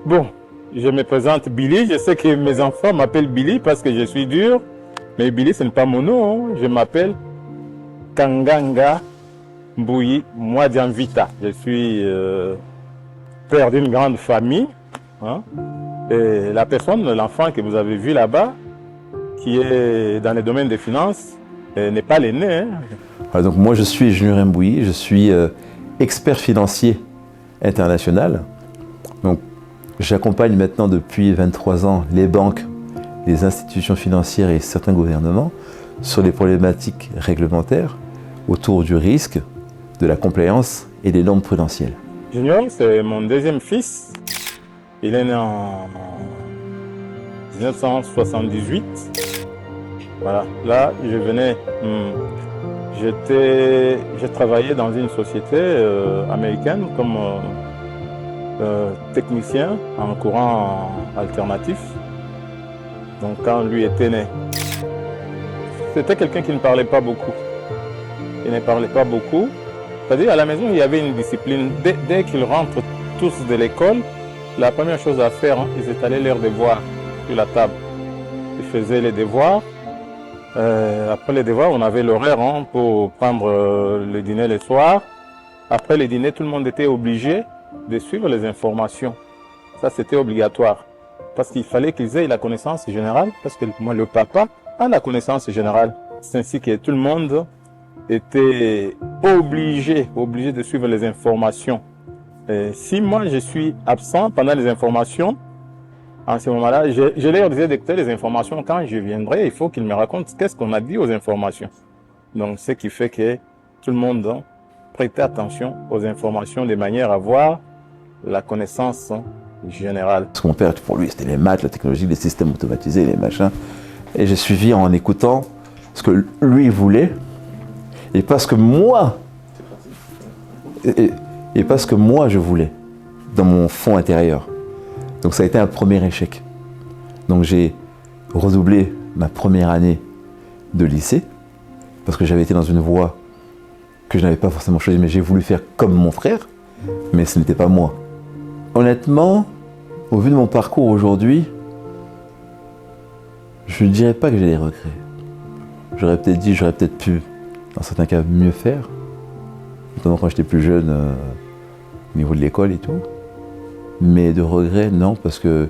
Bon, je me présente Billy. Je sais que mes enfants m'appellent Billy parce que je suis dur. Mais Billy, ce n'est pas mon nom. Je m'appelle Kanganga Mbouyi Mwadianvita. Je suis père d'une grande famille. Hein. Et la personne, l'enfant que vous avez vu là-bas, qui est dans le domaine des finances, n'est pas l'aîné. Hein. Alors donc moi, je suis Junior Mbouyi. Je suis expert financier international. Donc, j'accompagne maintenant depuis 23 ans les banques, les institutions financières et certains gouvernements sur les problématiques réglementaires autour du risque, de la compliance et des normes prudentielles. Junior, c'est mon deuxième fils. Il est né en 1978. Voilà, là, je venais, j'ai travaillé dans une société américaine comme technicien en courant alternatif. Donc quand lui était né, c'était quelqu'un qui ne parlait pas beaucoup. Il ne parlait pas beaucoup. C'est-à-dire à la maison, il y avait une discipline. Dès qu'ils rentrent tous de l'école, la première chose à faire, ils étalaient leurs devoirs sur la table. Ils faisaient les devoirs. Après les devoirs, on avait l'horaire pour prendre le dîner le soir. Après le dîner, tout le monde était obligé de suivre les informations. Ça, c'était obligatoire. Parce qu'il fallait qu'ils aient la connaissance générale. Parce que moi, le papa a la connaissance générale. C'est ainsi que tout le monde était obligé de suivre les informations. Et si moi, je suis absent pendant les informations, en ce moment-là, je leur disais d'écouter les informations. Quand je viendrai, il faut qu'ils me racontent qu'est-ce qu'on a dit aux informations. Donc, ce qui fait que tout le monde prêtait attention aux informations de manière à avoir la connaissance générale. Parce que mon père, pour lui, c'était les maths, la technologie, les systèmes automatisés, les machins. Et j'ai suivi en écoutant ce que lui voulait et pas ce que moi, et pas ce que moi je voulais dans mon fond intérieur. Donc ça a été un premier échec. Donc j'ai redoublé ma première année de lycée parce que j'avais été dans une voie que je n'avais pas forcément choisie, mais j'ai voulu faire comme mon frère, mais ce n'était pas moi. Honnêtement, au vu de mon parcours aujourd'hui, je ne dirais pas que j'ai des regrets. J'aurais peut-être pu, dans certains cas, mieux faire, notamment quand j'étais plus jeune, au niveau de l'école et tout. Mais de regrets, non, parce que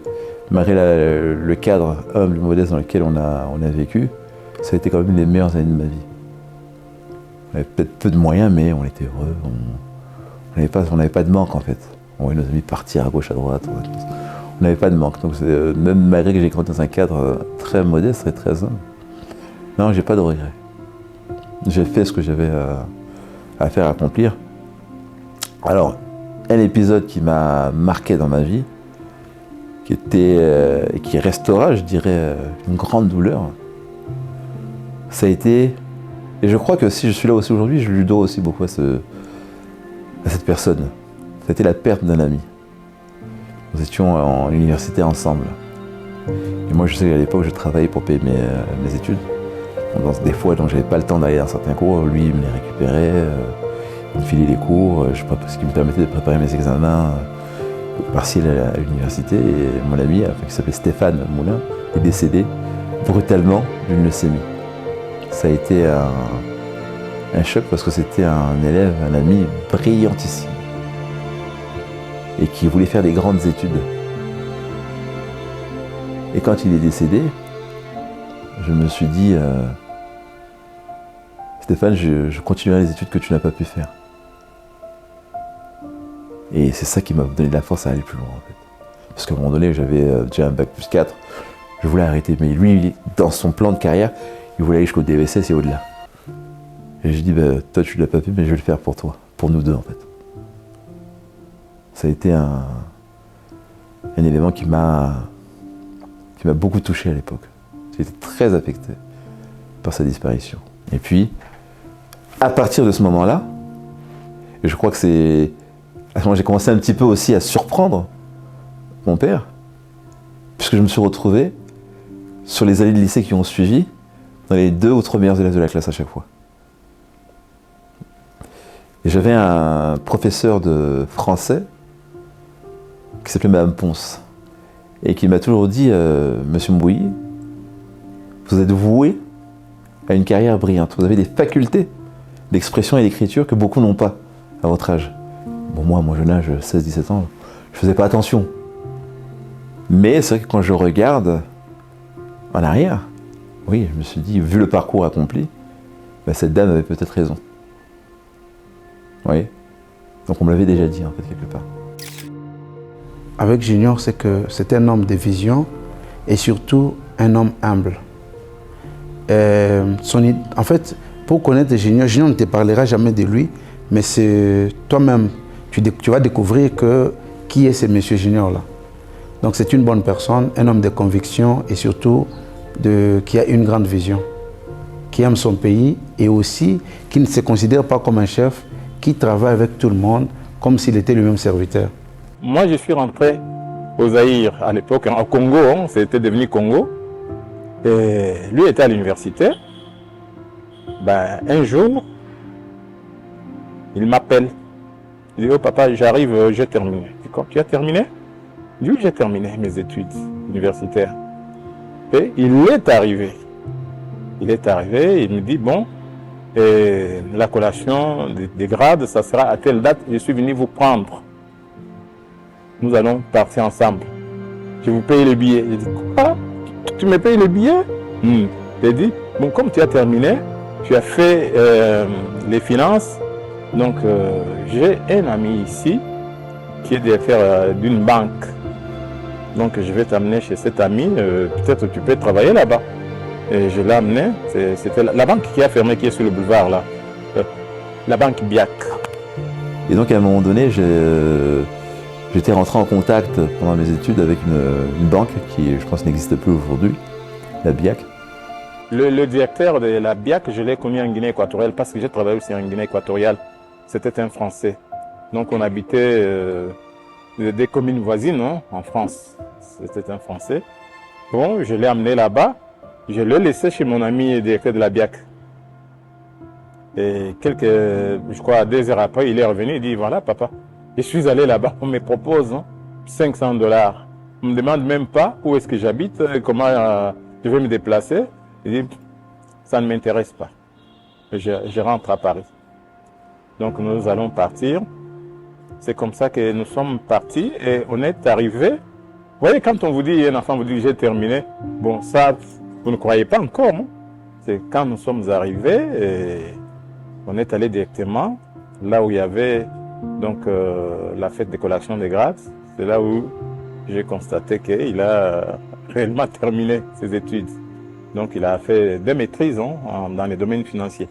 malgré le cadre humble, modeste dans lequel on a vécu, ça a été quand même une des meilleures années de ma vie. On avait peut-être peu de moyens, mais on était heureux. On n'avait pas de manque en fait. On voyait nos amis partir à gauche, à droite. On n'avait pas de manque. Donc même malgré que j'ai grandi dans un cadre très modeste et très humble, non, j'ai pas de regrets. J'ai fait ce que j'avais à faire accomplir. Alors, un épisode qui m'a marqué dans ma vie, qui restera, je dirais, une grande douleur, ça a été, et je crois que si je suis là aussi aujourd'hui, je lui dois aussi beaucoup à cette personne. Ça a été la perte d'un ami. Nous étions en université ensemble. Et moi, je sais qu'à l'époque, je travaillais pour payer mes études. Donc, des fois, j'avais pas le temps d'aller dans certains cours. Lui, il me les récupérait, il me filait les cours, ce qui me permettait de préparer mes examens partiels à l'université. Et mon ami, qui s'appelait Stéphane Moulin, est décédé brutalement d'une leucémie. Ça a été un choc parce que c'était un élève, un ami brillantissime et qui voulait faire des grandes études. Et quand il est décédé, je me suis dit, Stéphane, je continuerai les études que tu n'as pas pu faire. Et c'est ça qui m'a donné de la force à aller plus loin en fait. Parce qu'à un moment donné, j'avais déjà un bac plus 4, je voulais arrêter. Mais lui, dans son plan de carrière, il voulait aller jusqu'au DESS et au-delà. Et j'ai dit, toi tu ne l'as pas fait, mais je vais le faire pour toi, pour nous deux en fait. Ça a été un élément qui m'a beaucoup touché à l'époque. J'ai été très affecté par sa disparition. Et puis, à partir de ce moment-là, et je crois que c'est... À ce moment, j'ai commencé un petit peu aussi à surprendre mon père, puisque je me suis retrouvé, sur les années de lycée qui ont suivi, dans les 2 ou 3 meilleurs élèves de la classe à chaque fois. Et j'avais un professeur de français qui s'appelait Madame Ponce. et qui m'a toujours dit Monsieur Mbouyi, vous êtes voué à une carrière brillante. Vous avez des facultés d'expression et d'écriture que beaucoup n'ont pas à votre âge. Bon, moi, à mon jeune âge, 16-17 ans, je faisais pas attention. Mais c'est vrai que quand je regarde en arrière, oui, je me suis dit, vu le parcours accompli, ben, cette dame avait peut-être raison. Oui. Donc on me l'avait déjà dit, en fait, quelque part. Avec Junior, c'est que c'est un homme de vision et surtout un homme humble. En fait, pour connaître Junior, Junior ne te parlera jamais de lui, mais c'est toi-même, tu vas découvrir qui est ce monsieur Junior-là. Donc c'est une bonne personne, un homme de conviction et surtout qui a une grande vision, qui aime son pays et aussi qui ne se considère pas comme un chef, qui travaille avec tout le monde comme s'il était lui-même serviteur. Moi, je suis rentré au Zaïre à l'époque, au Congo, hein, c'était devenu Congo. Et lui était à l'université. Ben, un jour, il m'appelle. Il dit, oh papa, j'arrive, j'ai terminé. Je dis, quoi, tu as terminé? Je dis, oui, j'ai terminé mes études universitaires. Et il est arrivé. Il est arrivé, il me dit, bon, la collation des grades, ça sera à telle date, je suis venu vous prendre. Nous allons partir ensemble. Je vous paye le billet. Il dit, quoi? Tu me payes le billet? J'ai dit, bon, comme tu as terminé, tu as fait les finances, donc j'ai un ami ici qui est directeur d'une banque. Donc je vais t'amener chez cet ami, peut-être tu peux travailler là-bas. Et je l'ai amené, c'était la banque qui a fermé, qui est sur le boulevard là, la banque BIAC. Et donc à un moment donné, j'étais rentré en contact pendant mes études avec une banque qui, je pense, n'existe plus aujourd'hui, la BIAC. Le directeur de la BIAC, je l'ai connu en Guinée équatoriale parce que j'ai travaillé aussi en Guinée équatoriale. C'était un Français. Donc on habitait des communes voisines, hein, en France. C'était un Français. Bon, je l'ai amené là-bas. Je l'ai laissé chez mon ami directeur de la BIAC. Et je crois, 2 heures après, il est revenu, il dit, voilà papa, je suis allé là-bas, on me propose hein, $500. On ne me demande même pas où est-ce que j'habite, comment je vais me déplacer. Il dit, ça ne m'intéresse pas. Je rentre à Paris. Donc nous allons partir. C'est comme ça que nous sommes partis et on est arrivé. Vous voyez, quand on vous dit, un enfant vous dit, j'ai terminé, bon, ça, vous ne croyez pas encore. Hein? C'est quand nous sommes arrivés et on est allé directement là où il y avait donc, la fête de collation des grades. C'est là où j'ai constaté qu'il a réellement terminé ses études. Donc il a fait 2 maîtrises hein, dans les domaines financiers.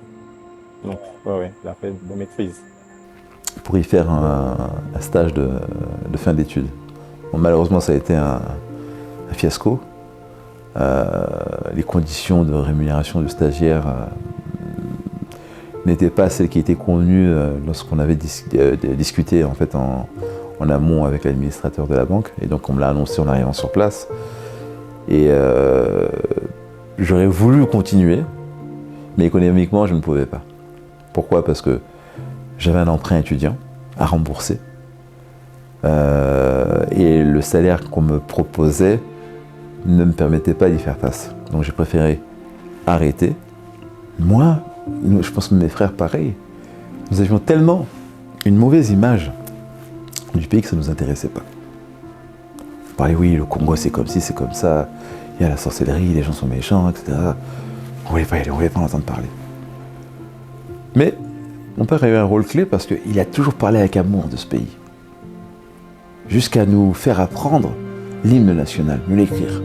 Donc, ouais, il a fait 2 maîtrises. Pour y faire un stage de fin d'études. Bon, malheureusement, ça a été un fiasco. Les conditions de rémunération du stagiaire n'étaient pas celles qui étaient convenues lorsqu'on avait discuté en fait en amont avec l'administrateur de la banque. Et donc on me l'a annoncé en arrivant sur place. Et j'aurais voulu continuer, mais économiquement je ne pouvais pas. Pourquoi? Parce que j'avais un emprunt étudiant à rembourser. Et le salaire qu'on me proposait ne me permettait pas d'y faire face. Donc j'ai préféré arrêter. Moi, je pense que mes frères, pareil, nous avions tellement une mauvaise image du pays que ça ne nous intéressait pas. On parlait, oui, le Congo c'est comme ci, c'est comme ça, il y a la sorcellerie, les gens sont méchants, etc. On ne voulait pas y aller, on ne voulait pas en entendre parler. Mais mon père a eu un rôle clé parce qu'il a toujours parlé avec amour de ce pays. Jusqu'à nous faire apprendre l'hymne national, nous l'écrire.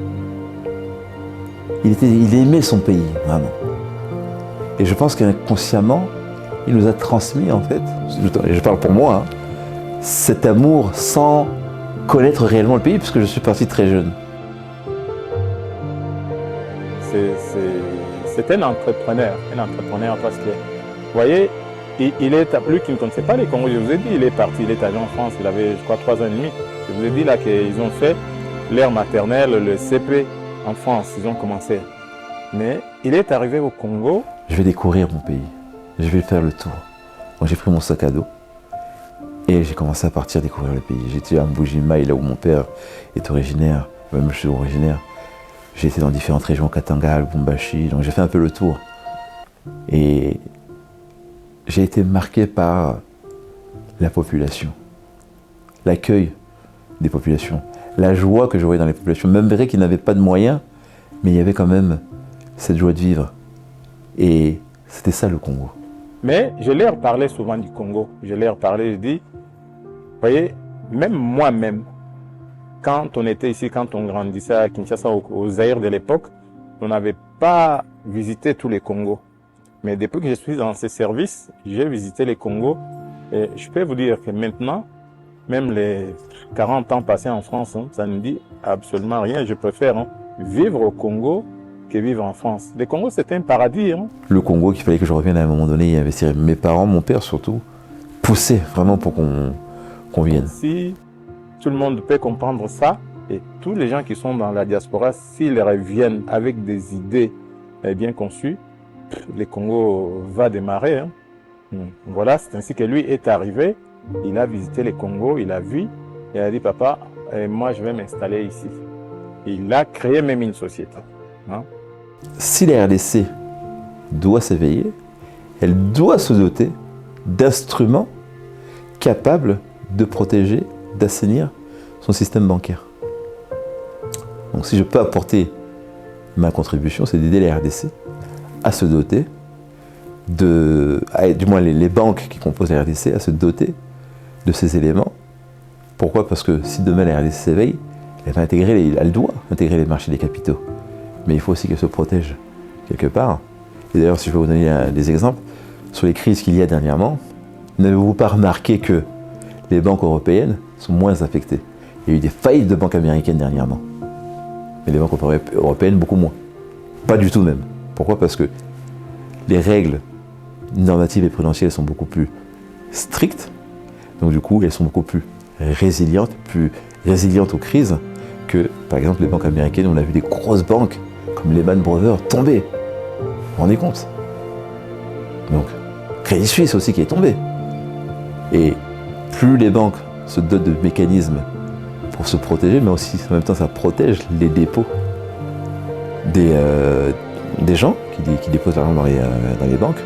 Il aimait son pays, vraiment. Et je pense qu'inconsciemment, il nous a transmis, en fait, et je parle pour moi, hein, cet amour sans connaître réellement le pays, puisque je suis parti très jeune. C'est un entrepreneur parce que, vous voyez, il est lui qui ne connaissait pas les Congos. Je vous ai dit, il est parti, il est allé en France, il avait, je crois, 3 ans et demi. Je vous ai dit là qu'ils ont fait l'ère maternelle, le CP en France, ils ont commencé. Mais il est arrivé au Congo. Je vais découvrir mon pays, je vais faire le tour. Donc j'ai pris mon sac à dos et j'ai commencé à partir découvrir le pays. J'étais à Mbujimai, là où mon père est originaire, Même je suis originaire. J'ai été dans différentes régions, Katanga, Lubumbashi, donc j'ai fait un peu le tour. Et j'ai été marqué par la population, l'accueil des populations, la joie que je voyais dans les populations, même vrai qu'ils n'avaient pas de moyens, mais il y avait quand même cette joie de vivre. Et c'était ça le Congo. Mais je leur parlais souvent du Congo. Je leur parlais, je dis, vous voyez, même moi-même, quand on était ici, quand on grandissait à Kinshasa, au Zaïre de l'époque, on n'avait pas visité tous les Congos. Mais depuis que je suis dans ces services, j'ai visité les Congos. Et je peux vous dire que maintenant, même les 40 ans passés en France, hein, ça ne dit absolument rien. Je préfère vivre au Congo que vivre en France. Le Congo, c'était un paradis. Hein. Le Congo, qu'il fallait que je revienne à un moment donné et investir. Mes parents, mon père surtout, poussaient vraiment pour qu'on vienne. Si tout le monde peut comprendre ça, et tous les gens qui sont dans la diaspora, s'ils reviennent avec des idées bien conçues, le Congo va démarrer. Hein. Voilà, c'est ainsi que lui est arrivé. Il a visité le Congo, il a vu, il a dit, papa, moi je vais m'installer ici. Il a créé même une société. Hein. Si la RDC doit s'éveiller, elle doit se doter d'instruments capables de protéger, d'assainir son système bancaire. Donc si je peux apporter ma contribution, c'est d'aider la RDC à se doter du moins les banques qui composent la RDC, à se doter de ces éléments. Pourquoi? Parce que si demain la RDC s'éveille, elle doit intégrer les marchés des capitaux. Mais il faut aussi qu'elle se protège quelque part. Et d'ailleurs, si je peux vous donner des exemples, sur les crises qu'il y a dernièrement, n'avez-vous pas remarqué que les banques européennes sont moins affectées? Il y a eu des faillites de banques américaines dernièrement. Mais les banques européennes, beaucoup moins. Pas du tout même. Pourquoi? Parce que les règles normatives et prudentielles sont beaucoup plus strictes. Donc du coup, elles sont beaucoup plus résilientes aux crises que, par exemple, les banques américaines. On a vu des grosses banques comme Lehman Brothers tomber. Vous vous rendez compte? Donc, Crédit Suisse aussi qui est tombé. Et plus les banques se dotent de mécanismes pour se protéger, mais aussi en même temps ça protège les dépôts des gens qui déposent l'argent dans les banques,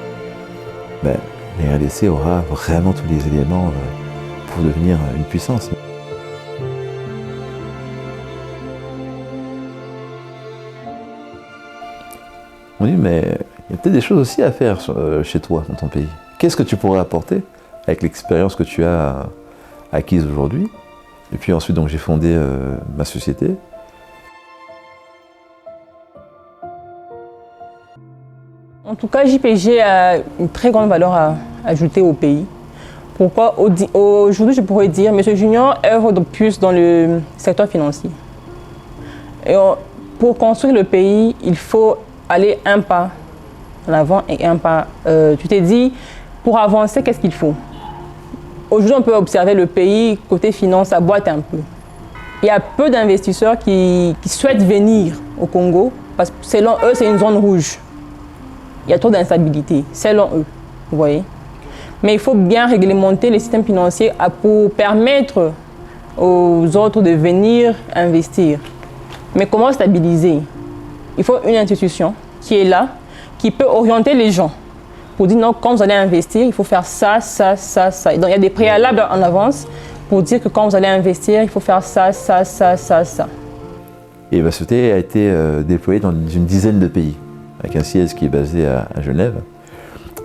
ben, la RDC aura vraiment tous les éléments pour devenir une puissance. On dit, mais il y a peut-être des choses aussi à faire chez toi, dans ton pays. Qu'est-ce que tu pourrais apporter avec l'expérience que tu as acquise aujourd'hui? Et puis ensuite, donc, j'ai fondé ma société. En tout cas, JPG a une très grande valeur à ajouter au pays. Pourquoi? Aujourd'hui, je pourrais dire, M. Junior œuvre de plus dans le secteur financier. Et pour construire le pays, il faut aller un pas en avant et un pas. Tu t'es dit, pour avancer, qu'est-ce qu'il faut? Aujourd'hui, on peut observer le pays, côté finance, ça boite un peu. Il y a peu d'investisseurs qui souhaitent venir au Congo parce que selon eux, c'est une zone rouge. Il y a trop d'instabilité, selon eux, vous voyez. Mais il faut bien réglementer les systèmes financiers pour permettre aux autres de venir investir. Mais comment stabiliser? Il faut une institution qui est là, qui peut orienter les gens pour dire non, quand vous allez investir, il faut faire ça, ça, ça, ça. Et donc il y a des préalables en avance pour dire que quand vous allez investir, il faut faire ça, ça, ça, ça, ça. Et ma société a été déployée dans une dizaine de pays, avec un siège qui est basé à Genève.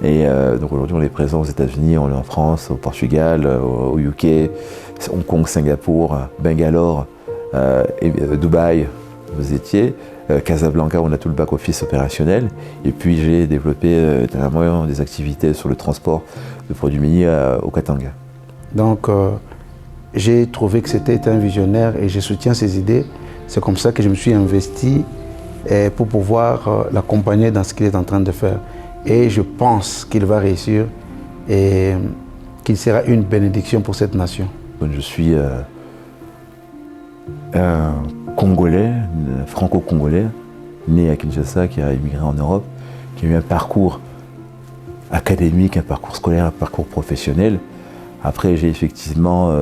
Et donc aujourd'hui, on est présent aux États-Unis, on est en France, au Portugal, au UK, Hong Kong, Singapour, Bangalore, Dubaï, vous étiez, Casablanca, on a tout le back-office opérationnel. Et puis j'ai développé dernièrement des activités sur le transport de produits miniers au Katanga. Donc j'ai trouvé que c'était un visionnaire et je soutiens ses idées. C'est comme ça que je me suis investi pour pouvoir l'accompagner dans ce qu'il est en train de faire. Et je pense qu'il va réussir et qu'il sera une bénédiction pour cette nation. Je suis un Congolais, franco-congolais, né à Kinshasa, qui a immigré en Europe, qui a eu un parcours académique, un parcours scolaire, un parcours professionnel. Après, j'ai effectivement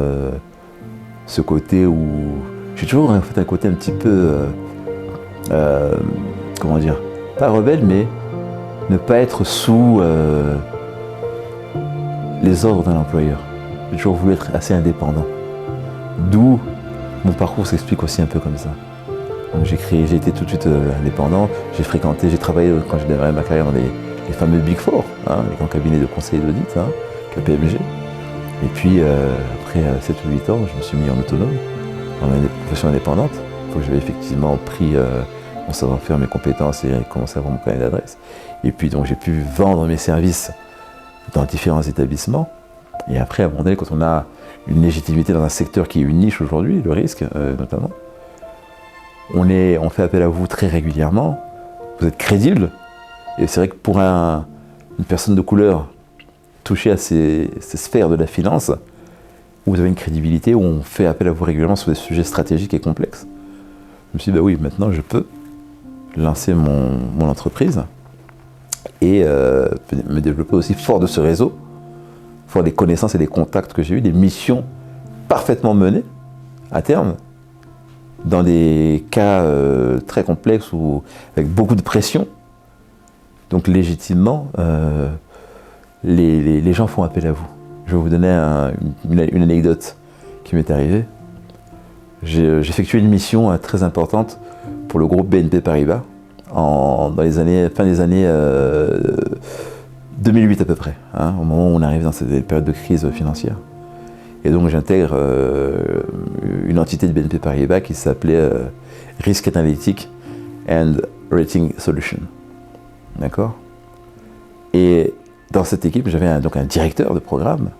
ce côté où J'ai toujours en fait un côté un petit peu, comment dire, pas rebelle, mais ne pas être sous les ordres d'un employeur. J'ai toujours voulu être assez indépendant. D'où mon parcours s'explique aussi un peu comme ça. Donc j'ai été tout de suite indépendant. J'ai travaillé quand j'ai démarré ma carrière dans les fameux Big Four, hein, les grands cabinets de conseil et d'audit, hein, KPMG. Et puis après 7 ou 8 ans, je me suis mis en autonome, dans une profession indépendante. Il faut que j'avais effectivement pris mon savoir-faire, mes compétences et commencé à avoir mon carnet d'adresse. Et puis donc j'ai pu vendre mes services dans différents établissements. Et après, à un moment donné, quand on a une légitimité dans un secteur qui est une niche aujourd'hui, le risque notamment, on fait appel à vous très régulièrement, vous êtes crédible. Et c'est vrai que pour une personne de couleur touchée à ces sphères de la finance, où vous avez une crédibilité, où on fait appel à vous régulièrement sur des sujets stratégiques et complexes, je me suis dit, bah oui, maintenant je peux lancer mon entreprise et me développer aussi fort de ce réseau, fort des connaissances et des contacts que j'ai eus, des missions parfaitement menées à terme, dans des cas très complexes ou avec beaucoup de pression. Donc légitimement, les gens font appel à vous. Je vais vous donner une anecdote qui m'est arrivée. J'ai effectué une mission très importante pour le groupe BNP Paribas dans fin des années 2008 à peu près, hein, au moment où on arrive dans cette période de crise financière. Et donc j'intègre une entité de BNP Paribas qui s'appelait Risk Analytic and Rating Solution. D'accord ? Et dans cette équipe, j'avais donc un directeur de programme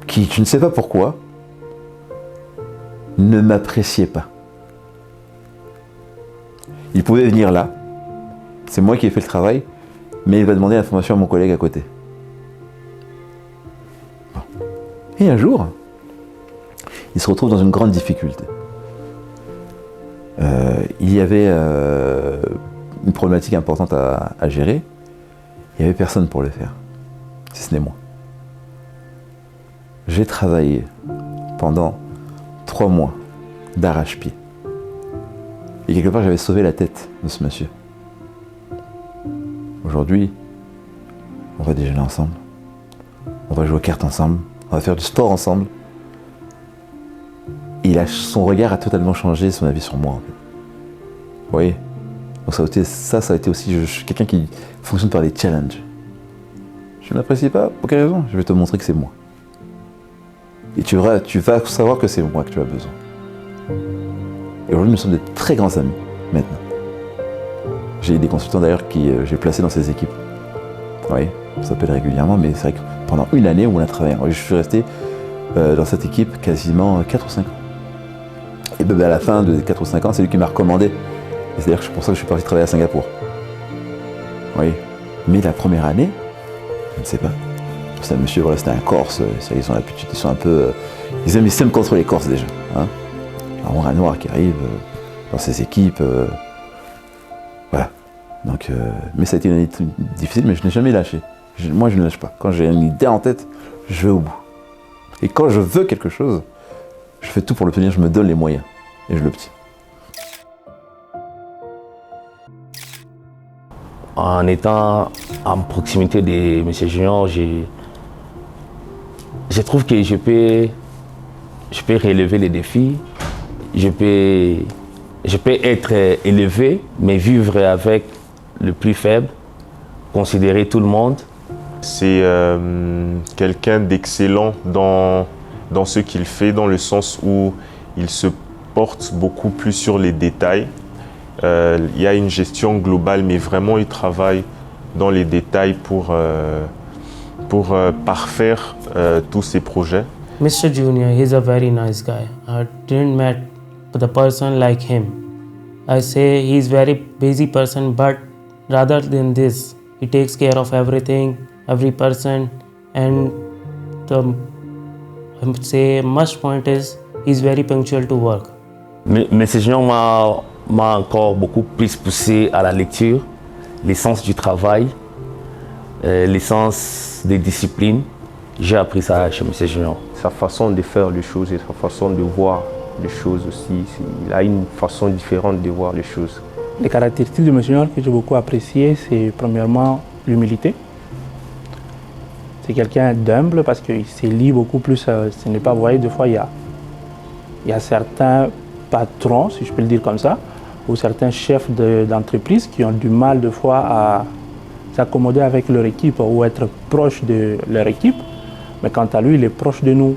qui, je ne sais pas pourquoi, ne m'appréciait pas. Il pouvait venir là, c'est moi qui ai fait le travail, mais il va demander l'information à mon collègue à côté. Bon. Et un jour, il se retrouve dans une grande difficulté. Il y avait une problématique importante à gérer. Il n'y avait personne pour le faire, si ce n'est moi. J'ai travaillé pendant 3 mois d'arrache-pied. Et quelque part, j'avais sauvé la tête de ce monsieur. Aujourd'hui, on va déjeuner ensemble, on va jouer aux cartes ensemble, on va faire du sport ensemble. Et son regard a totalement changé son avis sur moi, en fait. Vous voyez ? Donc ça a été aussi, je suis quelqu'un qui fonctionne par des challenges. Je ne m'apprécie pas, pour quelle raison ? Je vais te montrer que c'est moi. Et tu vas savoir que c'est moi que tu as besoin. Et aujourd'hui, nous sommes de très grands amis, maintenant. J'ai des consultants d'ailleurs que j'ai placés dans ces équipes. Oui, on s'appelle régulièrement, mais c'est vrai que pendant une année où on a travaillé, je suis resté dans cette équipe quasiment 4 ou 5 ans. Et à la fin de 4 ou 5 ans, c'est lui qui m'a recommandé. Et c'est d'ailleurs pour ça que je suis parti travailler à Singapour. Oui. Mais la première année, je ne sais pas. C'est un monsieur, voilà, c'était un Corse, ils ont l'habitude, ils sont un peu. Ils s'aiment contre les Corses déjà. Hein. Un noir qui arrive dans ces équipes. Voilà. Donc, mais ça a été une année difficile, mais je n'ai jamais lâché. Moi, je ne lâche pas. Quand j'ai une idée en tête, je vais au bout. Et quand je veux quelque chose, je fais tout pour l'obtenir, je me donne les moyens. Et je l'obtiens. En étant en proximité de M. Junior, je trouve que je peux relever les défis, je peux être élevé, mais vivre avec le plus faible, considérer tout le monde. C'est quelqu'un d'excellent dans ce qu'il fait, dans le sens où il se porte beaucoup plus sur les détails. Il y a une gestion globale, mais vraiment il travaille dans les détails pour parfaire tous ses projets. Mr. Junior, he's a very nice guy. I didn't met the person like him. I say he's very busy person, but rather than this, he takes care of everything, every person, and I would say must point is he's very punctual to work. M. Junior m'a encore beaucoup plus poussé à la lecture, l'essence du travail, l'essence des disciplines. J'ai appris ça chez M. Junior. Sa façon de faire les choses et sa façon de voir les choses aussi. Il a une façon différente de voir les choses. Les caractéristiques de M. Junior que j'ai beaucoup appréciées, c'est premièrement l'humilité. C'est quelqu'un d'humble parce qu'il se lit beaucoup plus. Ce n'est pas, vous voyez, des fois, il y a certains patrons, si je peux le dire comme ça, ou certains chefs d'entreprise qui ont du mal, des fois, à s'accommoder avec leur équipe ou être proche de leur équipe. Mais quant à lui, il est proche de nous.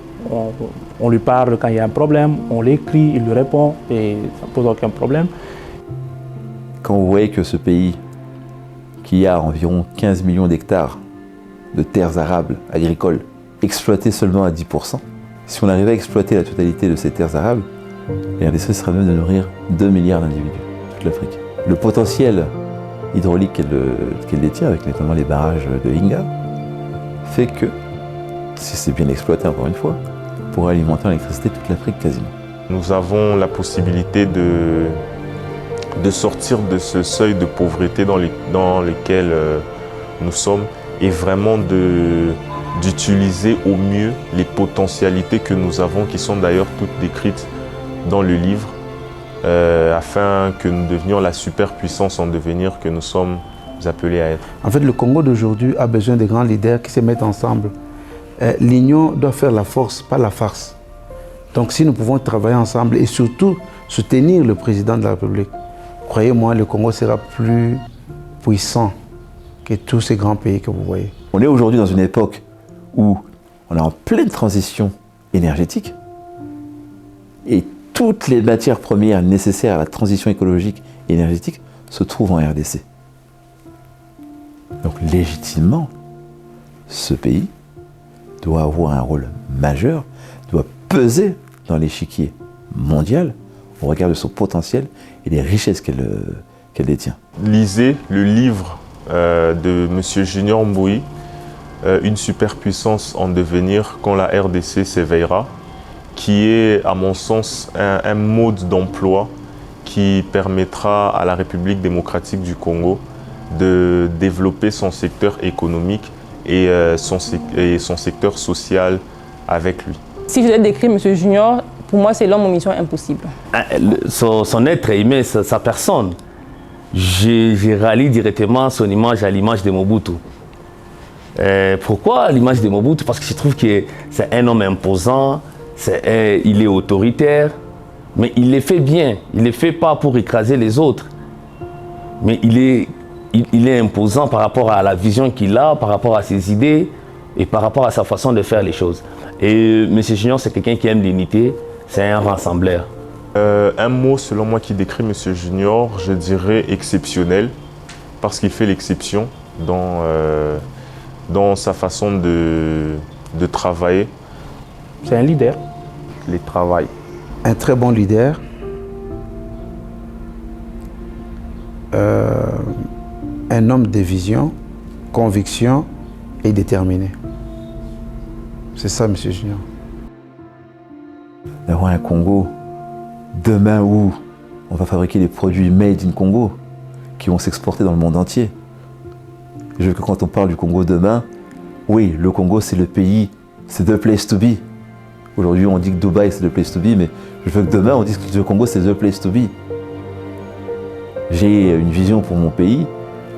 On lui parle quand il y a un problème, on l'écrit, il lui répond et ça ne pose aucun problème. Quand vous voyez que ce pays, qui a environ 15 millions d'hectares de terres arables agricoles, exploitées seulement à 10%, si on arrivait à exploiter la totalité de ces terres arables, la RDC serait même de nourrir 2 milliards d'individus, toute l'Afrique. Le potentiel hydraulique qu'elle détient, avec notamment les barrages de Inga, fait que, si c'est bien exploité encore une fois, pourrait alimenter en électricité toute l'Afrique quasiment. Nous avons la possibilité de sortir de ce seuil de pauvreté dans lequel nous sommes et vraiment d'utiliser au mieux les potentialités que nous avons, qui sont d'ailleurs toutes décrites dans le livre, afin que nous devenions la superpuissance en devenir que nous sommes appelés à être. En fait, le Congo d'aujourd'hui a besoin de grands leaders qui se mettent ensemble. L'union doit faire la force, pas la farce. Donc si nous pouvons travailler ensemble et surtout soutenir le président de la République, croyez-moi, le Congo sera plus puissant que tous ces grands pays que vous voyez. On est aujourd'hui dans une époque où on est en pleine transition énergétique et toutes les matières premières nécessaires à la transition écologique et énergétique se trouvent en RDC. Donc légitimement, ce pays doit avoir un rôle majeur, doit peser dans l'échiquier mondial au regard de son potentiel et des richesses qu'elle détient. Lisez le livre de M. Junior Mboui, Une superpuissance en devenir quand la RDC s'éveillera, qui est, à mon sens, un mode d'emploi qui permettra à la République démocratique du Congo de développer son secteur économique et son secteur social avec lui. Si je devais décrire M. Junior, pour moi, c'est l'homme aux missions impossibles. Son être humain, sa personne, j'ai rallié directement son image à l'image de Mobutu. Pourquoi l'image de Mobutu? Parce que je trouve que c'est un homme imposant, il est autoritaire, mais il le fait bien. Il ne le fait pas pour écraser les autres. Mais il est imposant par rapport à la vision qu'il a, par rapport à ses idées et par rapport à sa façon de faire les choses. Et M. Junior, c'est quelqu'un qui aime l'unité, c'est un rassembleur. Un mot, selon moi, qui décrit M. Junior, je dirais exceptionnel, parce qu'il fait l'exception dans sa façon de travailler. C'est un leader. Il travaille. Un très bon leader. Un homme de vision, conviction et déterminé. C'est ça, M. Junior. D'avoir un Congo demain où on va fabriquer des produits made in Congo qui vont s'exporter dans le monde entier. Je veux que quand on parle du Congo demain, oui, le Congo c'est le pays, c'est the place to be. Aujourd'hui on dit que Dubaï c'est the place to be, mais je veux que demain on dise que le Congo c'est the place to be. J'ai une vision pour mon pays,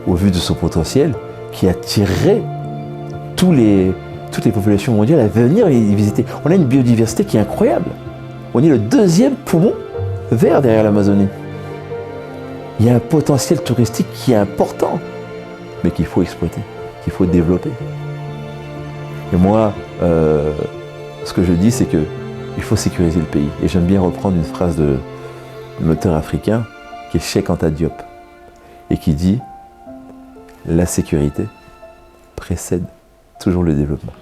au vu de son potentiel, qui attirerait toutes les populations mondiales à venir y visiter. On a une biodiversité qui est incroyable. On est le deuxième poumon vert derrière l'Amazonie. Il y a un potentiel touristique qui est important, mais qu'il faut exploiter, qu'il faut développer. Et moi, ce que je dis, c'est qu'il faut sécuriser le pays. Et j'aime bien reprendre une phrase d'un auteur africain qui est Cheikh Anta Diop, et qui dit « La sécurité précède toujours le développement ».